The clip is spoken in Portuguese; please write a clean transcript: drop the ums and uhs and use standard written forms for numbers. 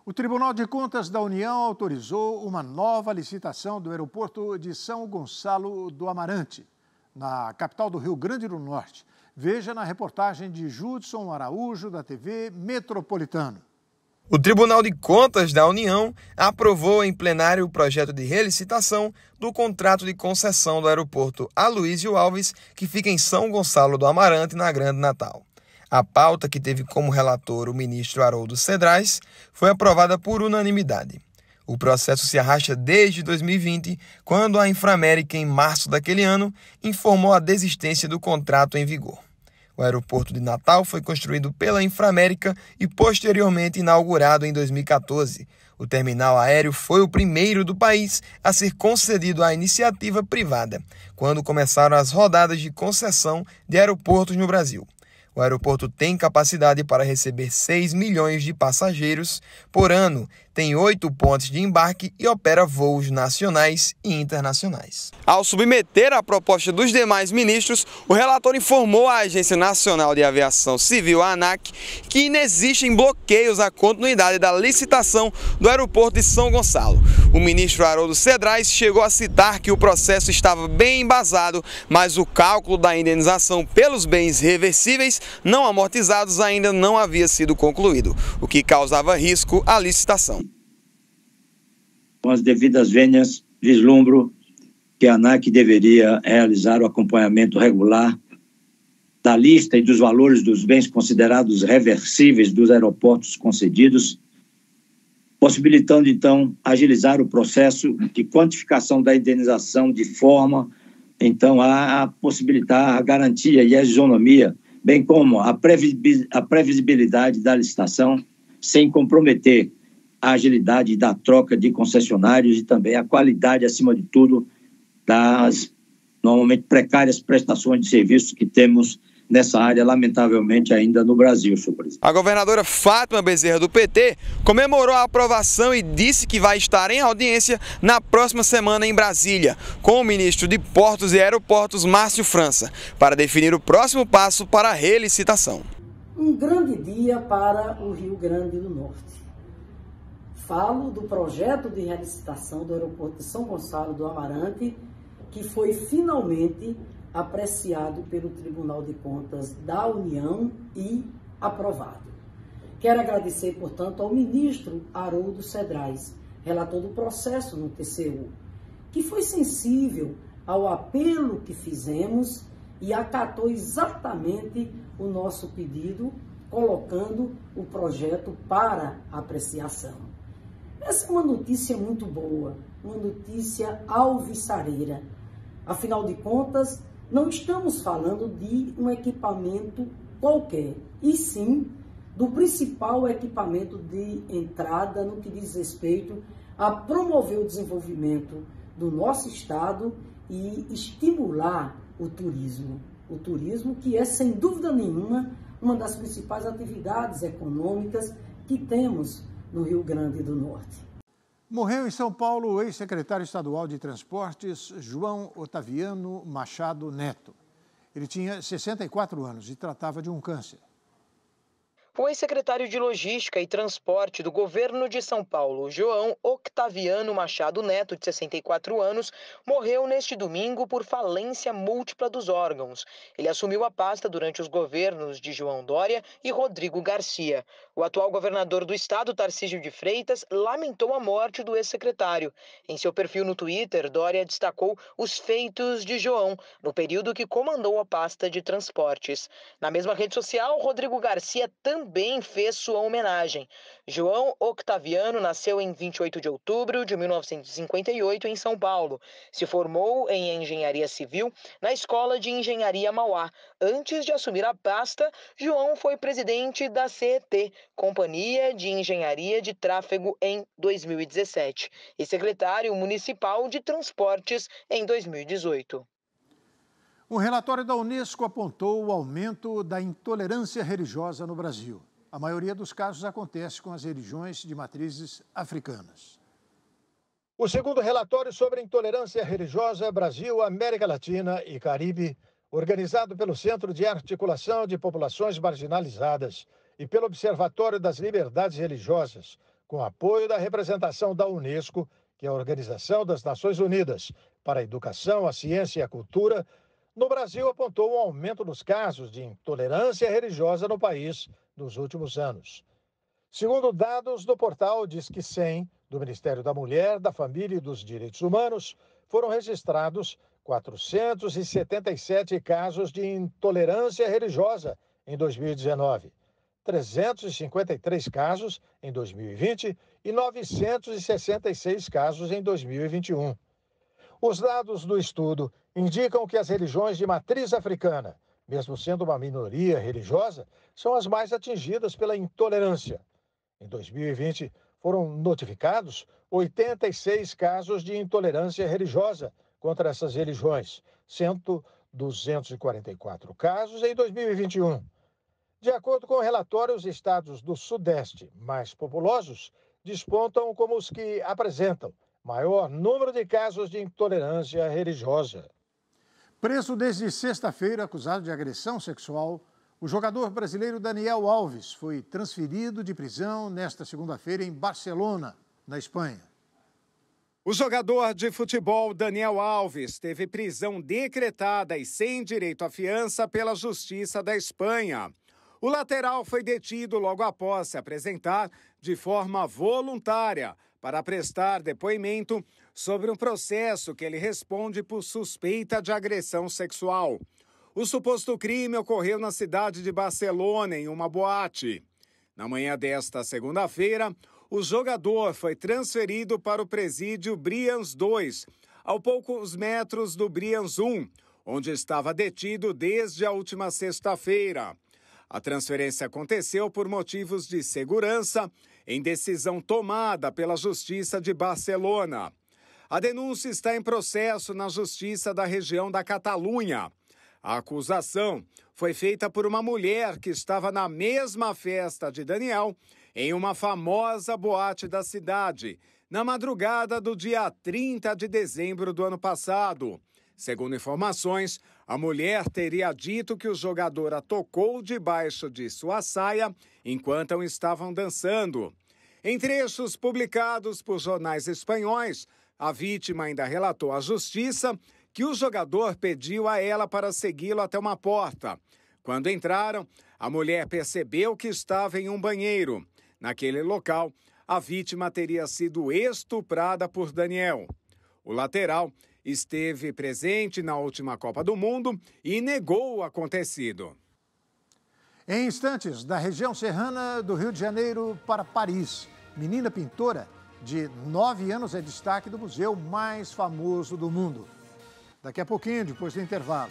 O Tribunal de Contas da União autorizou uma nova licitação do aeroporto de São Gonçalo do Amarante, na capital do Rio Grande do Norte. Veja na reportagem de Judson Araújo, da TV Metropolitano. O Tribunal de Contas da União aprovou em plenário o projeto de relicitação do contrato de concessão do aeroporto Aloysio Alves, que fica em São Gonçalo do Amarante, na Grande Natal. A pauta, que teve como relator o ministro Haroldo Cedrais, foi aprovada por unanimidade. O processo se arrasta desde 2020, quando a Inframérica, em março daquele ano, informou a desistência do contrato em vigor. O aeroporto de Natal foi construído pela Inframérica e posteriormente inaugurado em 2014. O terminal aéreo foi o primeiro do país a ser concedido à iniciativa privada, quando começaram as rodadas de concessão de aeroportos no Brasil. O aeroporto tem capacidade para receber 6 milhões de passageiros por ano, tem 8 pontos de embarque e opera voos nacionais e internacionais. Ao submeter a proposta dos demais ministros, o relator informou à Agência Nacional de Aviação Civil, a ANAC, que inexistem bloqueios à continuidade da licitação do aeroporto de São Gonçalo. O ministro Haroldo Cedrais chegou a citar que o processo estava bem embasado, mas o cálculo da indenização pelos bens reversíveis não amortizados ainda não havia sido concluído, o que causava risco à licitação. Com as devidas vênias, vislumbro que a ANAC deveria realizar o acompanhamento regular da lista e dos valores dos bens considerados reversíveis dos aeroportos concedidos, possibilitando, então, agilizar o processo de quantificação da indenização de forma, então, a possibilitar a garantia e a isonomia, bem como a previsibilidade da licitação, sem comprometer a agilidade da troca de concessionários e também a qualidade, acima de tudo, das normalmente precárias prestações de serviços que temos nessa área, lamentavelmente, ainda no Brasil, senhor presidente. A governadora Fátima Bezerra, do PT, comemorou a aprovação e disse que vai estar em audiência na próxima semana em Brasília, com o ministro de Portos e Aeroportos, Márcio França, para definir o próximo passo para a relicitação. Um grande dia para o Rio Grande do Norte. Falo do projeto de relicitação do aeroporto de São Gonçalo do Amarante, que foi finalmente apreciado pelo Tribunal de Contas da União e aprovado. Quero agradecer, portanto, ao ministro Haroldo Cedrais, relator do processo no TCU, que foi sensível ao apelo que fizemos e acatou exatamente o nosso pedido, colocando o projeto para apreciação. Essa é uma notícia muito boa, uma notícia alvissareira. Afinal de contas, não estamos falando de um equipamento qualquer, e sim do principal equipamento de entrada no que diz respeito a promover o desenvolvimento do nosso estado e estimular o turismo. O turismo que é, sem dúvida nenhuma, uma das principais atividades econômicas que temos no Rio Grande do Norte. Morreu em São Paulo o ex-secretário estadual de Transportes, João Otaviano Machado Neto. Ele tinha 64 anos e tratava de um câncer. O ex-secretário de Logística e Transporte do governo de São Paulo, João Octaviano Machado Neto, de 64 anos, morreu neste domingo por falência múltipla dos órgãos. Ele assumiu a pasta durante os governos de João Dória e Rodrigo Garcia. O atual governador do estado, Tarcísio de Freitas, lamentou a morte do ex-secretário. Em seu perfil no Twitter, Dória destacou os feitos de João, no período que comandou a pasta de transportes. Na mesma rede social, Rodrigo Garcia também fez sua homenagem. João Octaviano nasceu em 28 de outubro de 1958 em São Paulo. Se formou em Engenharia Civil na Escola de Engenharia Mauá. Antes de assumir a pasta, João foi presidente da CET, Companhia de Engenharia de Tráfego, em 2017, e secretário municipal de Transportes em 2018. Um relatório da Unesco apontou o aumento da intolerância religiosa no Brasil. A maioria dos casos acontece com as religiões de matrizes africanas. O segundo relatório sobre intolerância religiosa Brasil, América Latina e Caribe, organizado pelo Centro de Articulação de Populações Marginalizadas e pelo Observatório das Liberdades Religiosas, com apoio da representação da Unesco, que é a Organização das Nações Unidas para a Educação, a Ciência e a Cultura, no Brasil apontou um aumento nos casos de intolerância religiosa no país nos últimos anos. Segundo dados do portal Disque 100, do Ministério da Mulher, da Família e dos Direitos Humanos, foram registrados 477 casos de intolerância religiosa em 2019, 353 casos em 2020 e 966 casos em 2021. Os dados do estudo indicam que as religiões de matriz africana, mesmo sendo uma minoria religiosa, são as mais atingidas pela intolerância. Em 2020, foram notificados 86 casos de intolerância religiosa contra essas religiões, sendo 244 casos em 2021. De acordo com o relatório, os estados do Sudeste mais populosos despontam como os que apresentam maior número de casos de intolerância religiosa. Preso desde sexta-feira, acusado de agressão sexual, o jogador brasileiro Daniel Alves foi transferido de prisão nesta segunda-feira em Barcelona, na Espanha. O jogador de futebol Daniel Alves teve prisão decretada e sem direito à fiança pela Justiça da Espanha. O lateral foi detido logo após se apresentar de forma voluntária para prestar depoimento sobre um processo que ele responde por suspeita de agressão sexual. O suposto crime ocorreu na cidade de Barcelona, em uma boate. Na manhã desta segunda-feira, o jogador foi transferido para o presídio Brians 2, a poucos metros do Brians 1, onde estava detido desde a última sexta-feira. A transferência aconteceu por motivos de segurança, em decisão tomada pela Justiça de Barcelona. A denúncia está em processo na Justiça da região da Catalunha. A acusação foi feita por uma mulher que estava na mesma festa de Daniel, em uma famosa boate da cidade, na madrugada do dia 30 de dezembro do ano passado. Segundo informações, a mulher teria dito que o jogador a tocou debaixo de sua saia enquanto estavam dançando. Em trechos publicados por jornais espanhóis, a vítima ainda relatou à justiça que o jogador pediu a ela para segui-lo até uma porta. Quando entraram, a mulher percebeu que estava em um banheiro. Naquele local, a vítima teria sido estuprada por Daniel. O lateral esteve presente na última Copa do Mundo e negou o acontecido. Em instantes, da região serrana do Rio de Janeiro para Paris, menina pintora de 9 anos é destaque do museu mais famoso do mundo. Daqui a pouquinho, depois do intervalo.